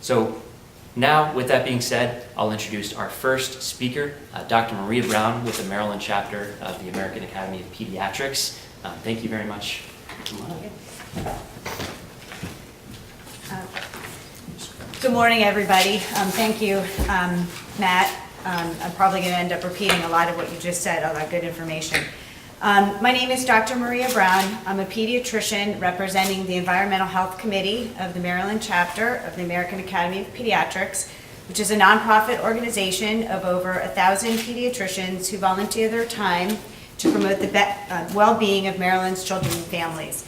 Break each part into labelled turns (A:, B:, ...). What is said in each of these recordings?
A: So now, with that being said, I'll introduce our first speaker, Dr. Maria Brown with the Maryland chapter of the American Academy of Pediatrics. Thank you very much.
B: Good morning, everybody. Thank you, Matt. I'm probably going to end up repeating a lot of what you just said, all that good information. My name is Dr. Maria Brown. I'm a pediatrician representing the Environmental Health Committee of the Maryland chapter of the American Academy of Pediatrics, which is a nonprofit organization of over 1,000 pediatricians who volunteer their time to promote the well-being of Maryland's children and families.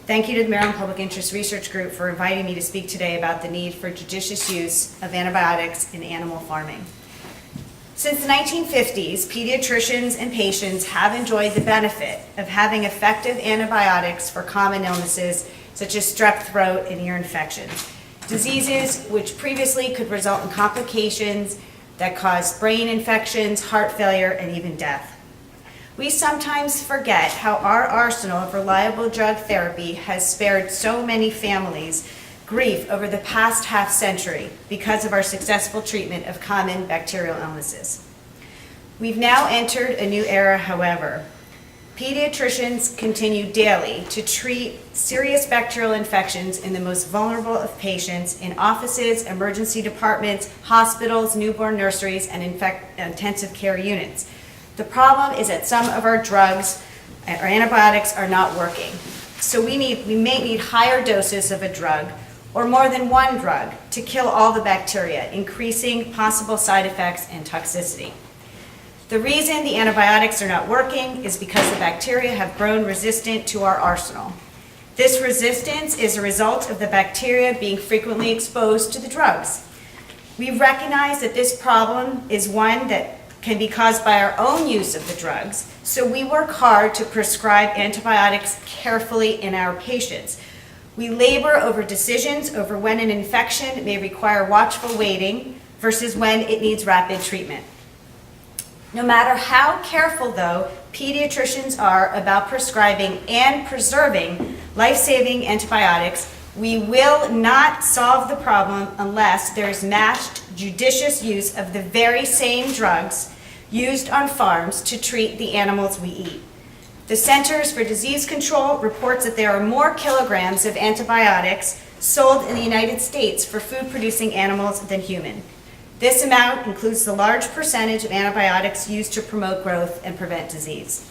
B: Thank you to the Maryland Public Interest Research Group for inviting me to speak today about the need for judicious use of antibiotics in animal farming. Since the 1950s, pediatricians and patients have enjoyed the benefit of having effective antibiotics for common illnesses such as strep throat and ear infections, diseases which previously could result in complications that cause brain infections, heart failure, and even death. We sometimes forget how our arsenal of reliable drug therapy has spared so many families grief over the past half century because of our successful treatment of common bacterial illnesses. We've now entered a new era, however. Pediatricians continue daily to treat serious bacterial infections in the most vulnerable of patients in offices, emergency departments, hospitals, newborn nurseries, and intensive care units. The problem is that some of our drugs, our antibiotics, are not working. So we may need higher doses of a drug or more than one drug to kill all the bacteria, increasing possible side effects and toxicity. The reason the antibiotics are not working is because the bacteria have grown resistant to our arsenal. This resistance is a result of the bacteria being frequently exposed to the drugs. We recognize that this problem is one that can be caused by our own use of the drugs, so we work hard to prescribe antibiotics carefully in our patients. We labor over decisions over when an infection may require watchful waiting versus when it needs rapid treatment. No matter how careful, though, pediatricians are about prescribing and preserving life-saving antibiotics, we will not solve the problem unless there is matched, judicious use of the very same drugs used on farms to treat the animals we eat. The Centers for Disease Control reports that there are more kilograms of antibiotics sold in the United States for food-producing animals than human. This amount includes the large percentage of antibiotics used to promote growth and prevent disease.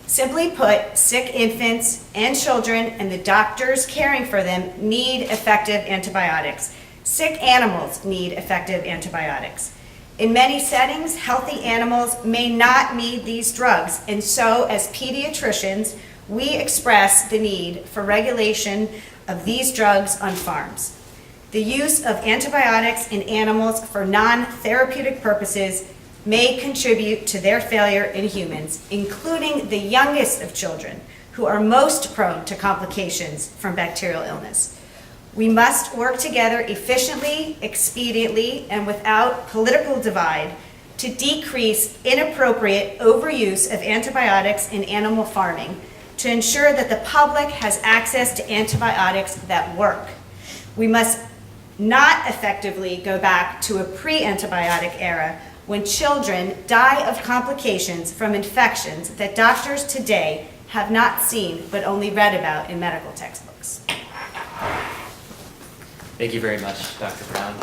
B: Simply put, sick infants and children and the doctors caring for them need effective antibiotics. Sick animals need effective antibiotics. In many settings, healthy animals may not need these drugs, and so as pediatricians, we express the need for regulation of these drugs on farms. The use of antibiotics in animals for non-therapeutic purposes may contribute to their failure in humans, including the youngest of children, who are most prone to complications from bacterial illness. We must work together efficiently, expediently, and without political divide to decrease inappropriate overuse of antibiotics in animal farming to ensure that the public has access to antibiotics that work. We must not effectively go back to a pre-antibiotic era when children die of complications from infections that doctors today have not seen but only read about in medical textbooks.
A: Thank you very much, Dr. Brown.